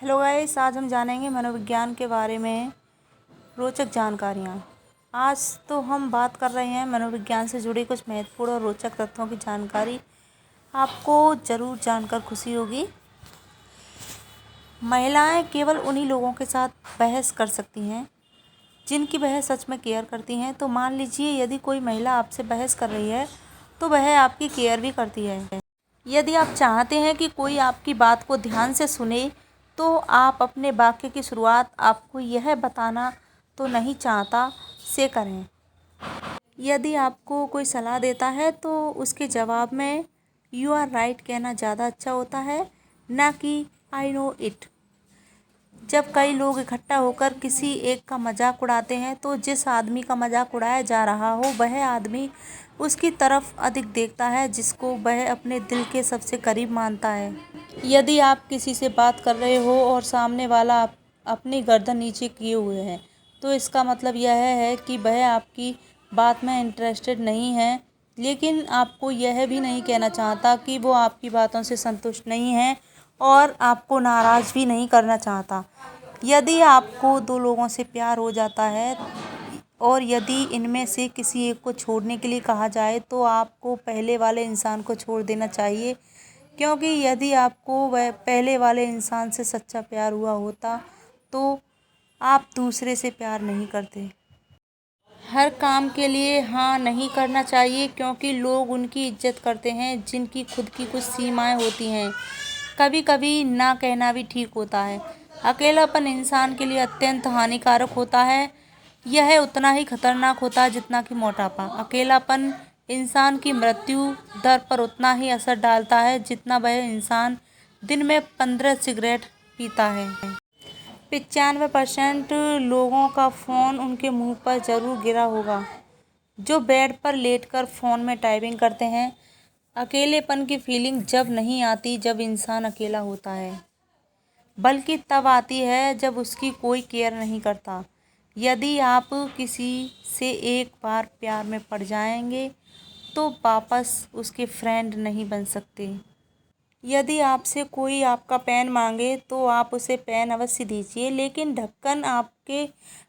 Hello guys, आज हम जानेंगे मनोविज्ञान के बारे में रोचक जानकारियाँ। आज तो हम बात कर रहे हैं मनोविज्ञान से जुड़ी कुछ महत्वपूर्ण और रोचक तथ्यों की जानकारी। आपको ज़रूर जानकर खुशी होगी। महिलाएं केवल उन्हीं लोगों के साथ बहस कर सकती हैं जिनकी वह सच में केयर करती हैं। तो मान लीजिए यदि कोई महिला आपसे बहस कर रही है तो वह आपकी केयर भी करती है। यदि आप चाहते हैं कि कोई आपकी बात को ध्यान से सुने तो आप अपने वाक्य की शुरुआत आपको यह बताना तो नहीं चाहता से करें। यदि आपको कोई सलाह देता है तो उसके जवाब में यू आर राइट कहना ज़्यादा अच्छा होता है, ना कि आई नो इट। जब कई लोग इकट्ठा होकर किसी एक का मजाक उड़ाते हैं तो जिस आदमी का मजाक उड़ाया जा रहा हो वह आदमी उसकी तरफ अधिक देखता है जिसको वह अपने दिल के सबसे करीब मानता है। यदि आप किसी से बात कर रहे हो और सामने वाला अपनी गर्दन नीचे किए हुए है तो इसका मतलब यह है कि वह आपकी बात में इंटरेस्टेड नहीं है, लेकिन आपको यह भी नहीं कहना चाहता कि वो आपकी बातों से संतुष्ट नहीं है और आपको नाराज़ भी नहीं करना चाहता। यदि आपको दो लोगों से प्यार हो जाता है और यदि इनमें से किसी एक को छोड़ने के लिए कहा जाए तो आपको पहले वाले इंसान को छोड़ देना चाहिए, क्योंकि यदि आपको वह पहले वाले इंसान से सच्चा प्यार हुआ होता तो आप दूसरे से प्यार नहीं करते। हर काम के लिए हाँ नहीं करना चाहिए, क्योंकि लोग उनकी इज्जत करते हैं जिनकी खुद की कुछ सीमाएं होती हैं। कभी कभी ना कहना भी ठीक होता है। अकेलापन इंसान के लिए अत्यंत हानिकारक होता है। यह उतना ही खतरनाक होता है जितना कि मोटापा। अकेलापन इंसान की मृत्यु दर पर उतना ही असर डालता है जितना वह इंसान दिन में 15 सिगरेट पीता है। 95% लोगों का फ़ोन उनके मुंह पर ज़रूर गिरा होगा जो बेड पर लेटकर फ़ोन में टाइपिंग करते हैं। अकेलेपन की फीलिंग जब नहीं आती जब इंसान अकेला होता है, बल्कि तब आती है जब उसकी कोई केयर नहीं करता। यदि आप किसी से एक बार प्यार में पड़ जाएंगे तो वापस उसके फ्रेंड नहीं बन सकते। यदि आपसे कोई आपका पेन मांगे तो आप उसे पेन अवश्य दीजिए, लेकिन ढक्कन आपके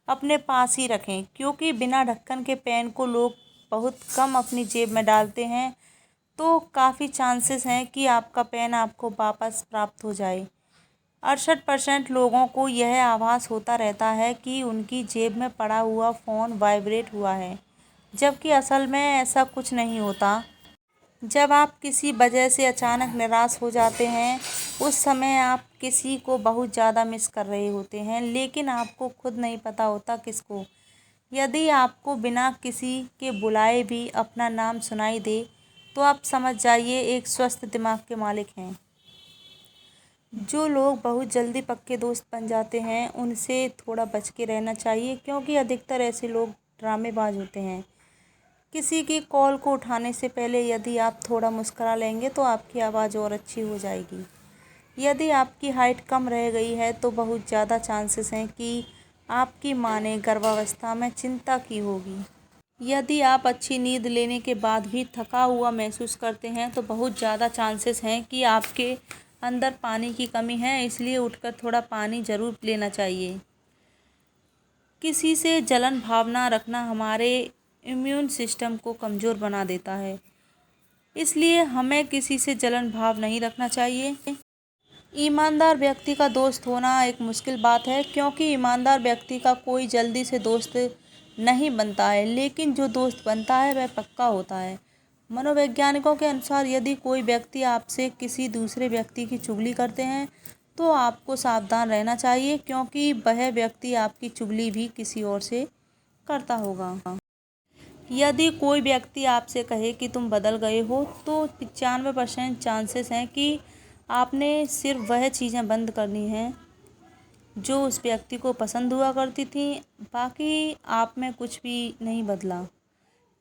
अपने पास ही रखें, क्योंकि बिना ढक्कन के पेन को लोग बहुत कम अपनी जेब में डालते हैं। तो काफ़ी चांसेस हैं कि आपका पेन आपको वापस प्राप्त हो जाए। 68% लोगों को यह आभास होता रहता है कि उनकी जेब में पड़ा हुआ फ़ोन वाइब्रेट हुआ है, जबकि असल में ऐसा कुछ नहीं होता। जब आप किसी वजह से अचानक निराश हो जाते हैं उस समय आप किसी को बहुत ज़्यादा मिस कर रहे होते हैं, लेकिन आपको खुद नहीं पता होता किसको। यदि आपको बिना किसी के बुलाए भी अपना नाम सुनाई दे तो आप समझ जाइए एक स्वस्थ दिमाग के मालिक हैं। जो लोग बहुत जल्दी पक्के दोस्त बन जाते हैं उनसे थोड़ा बच के रहना चाहिए, क्योंकि अधिकतर ऐसे लोग ड्रामेबाज होते हैं। किसी की कॉल को उठाने से पहले यदि आप थोड़ा मुस्करा लेंगे तो आपकी आवाज़ और अच्छी हो जाएगी। यदि आपकी हाइट कम रह गई है तो बहुत ज़्यादा चांसेस हैं कि आपकी माँ ने गर्भावस्था में चिंता की होगी। यदि आप अच्छी नींद लेने के बाद भी थका हुआ महसूस करते हैं तो बहुत ज़्यादा चांसेस हैं कि आपके अंदर पानी की कमी है, इसलिए उठकर थोड़ा पानी ज़रूर लेना चाहिए। किसी से जलन भावना रखना हमारे इम्यून सिस्टम को कमज़ोर बना देता है, इसलिए हमें किसी से जलन भाव नहीं रखना चाहिए। ईमानदार व्यक्ति का दोस्त होना एक मुश्किल बात है, क्योंकि ईमानदार व्यक्ति का कोई जल्दी से दोस्त नहीं बनता है, लेकिन जो दोस्त बनता है वह पक्का होता है। मनोवैज्ञानिकों के अनुसार यदि कोई व्यक्ति आपसे किसी दूसरे व्यक्ति की चुगली करते हैं तो आपको सावधान रहना चाहिए, क्योंकि वह व्यक्ति आपकी चुगली भी किसी और से करता होगा। यदि कोई व्यक्ति आपसे कहे कि तुम बदल गए हो तो 95% चांसेस हैं कि आपने सिर्फ वह चीज़ें बंद करनी हैं जो उस व्यक्ति को पसंद हुआ करती थी, बाकी आप में कुछ भी नहीं बदला।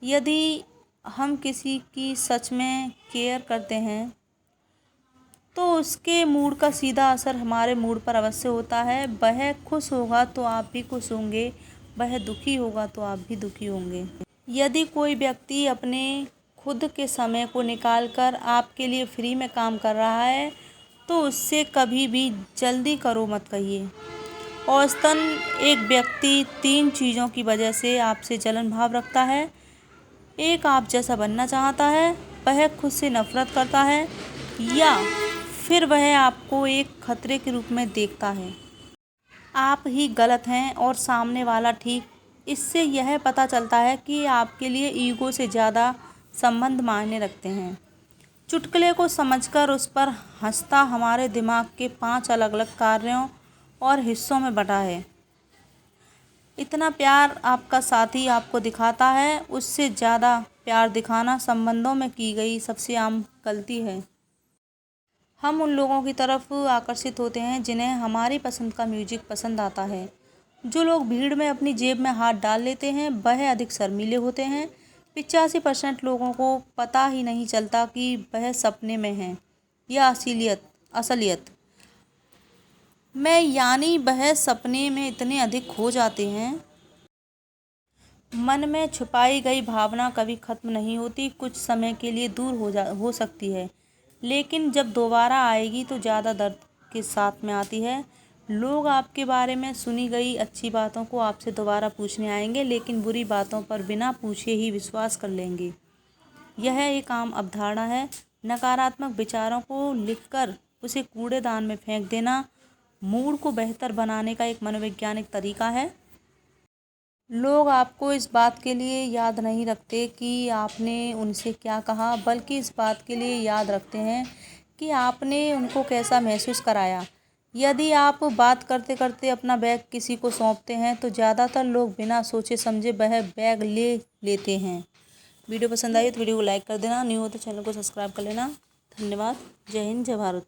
यदि हम किसी की सच में केयर करते हैं तो उसके मूड का सीधा असर हमारे मूड पर अवश्य होता है। वह खुश होगा तो आप भी खुश होंगे, वह दुखी होगा तो आप भी दुखी होंगे। यदि कोई व्यक्ति अपने खुद के समय को निकालकर आपके लिए फ्री में काम कर रहा है तो उससे कभी भी जल्दी करो मत कहिए। औसतन एक व्यक्ति 3 चीज़ों की वजह से आपसे जलन भाव रखता है। एक, आप जैसा बनना चाहता है, वह खुद से नफरत करता है, या फिर वह आपको एक खतरे के रूप में देखता है। आप ही गलत हैं और सामने वाला ठीक। इससे यह पता चलता है कि आपके लिए ईगो से ज़्यादा संबंध मायने रखते हैं। चुटकुले को समझकर उस पर हंसता हमारे दिमाग के 5 अलग अलग कार्यों और हिस्सों में बटा है। इतना प्यार आपका साथी आपको दिखाता है, उससे ज़्यादा प्यार दिखाना संबंधों में की गई सबसे आम गलती है। हम उन लोगों की तरफ आकर्षित होते हैं जिन्हें हमारी पसंद का म्यूजिक पसंद आता है। जो लोग भीड़ में अपनी जेब में हाथ डाल लेते हैं वह अधिक शर्मीले होते हैं। 85% लोगों को पता ही नहीं चलता कि वह सपने में हैं या असलियत में, यानी वह सपने में इतने अधिक खो जाते हैं। मन में छुपाई गई भावना कभी खत्म नहीं होती। कुछ समय के लिए दूर हो सकती है, लेकिन जब दोबारा आएगी तो ज़्यादा दर्द के साथ में आती है। लोग आपके बारे में सुनी गई अच्छी बातों को आपसे दोबारा पूछने आएंगे, लेकिन बुरी बातों पर बिना पूछे ही विश्वास कर लेंगे। यह एक आम अवधारणा है। नकारात्मक विचारों को लिखकर उसे कूड़ेदान में फेंक देना मूड को बेहतर बनाने का एक मनोवैज्ञानिक तरीका है। लोग आपको इस बात के लिए याद नहीं रखते कि आपने उनसे क्या कहा, बल्कि इस बात के लिए याद रखते हैं कि आपने उनको कैसा महसूस कराया। यदि आप बात करते करते अपना बैग किसी को सौंपते हैं तो ज़्यादातर लोग बिना सोचे समझे वह बैग ले लेते हैं। वीडियो पसंद आई तो वीडियो को लाइक कर देना, न्यू हो तो चैनल को सब्सक्राइब कर लेना। धन्यवाद। जय हिंद, जय भारत।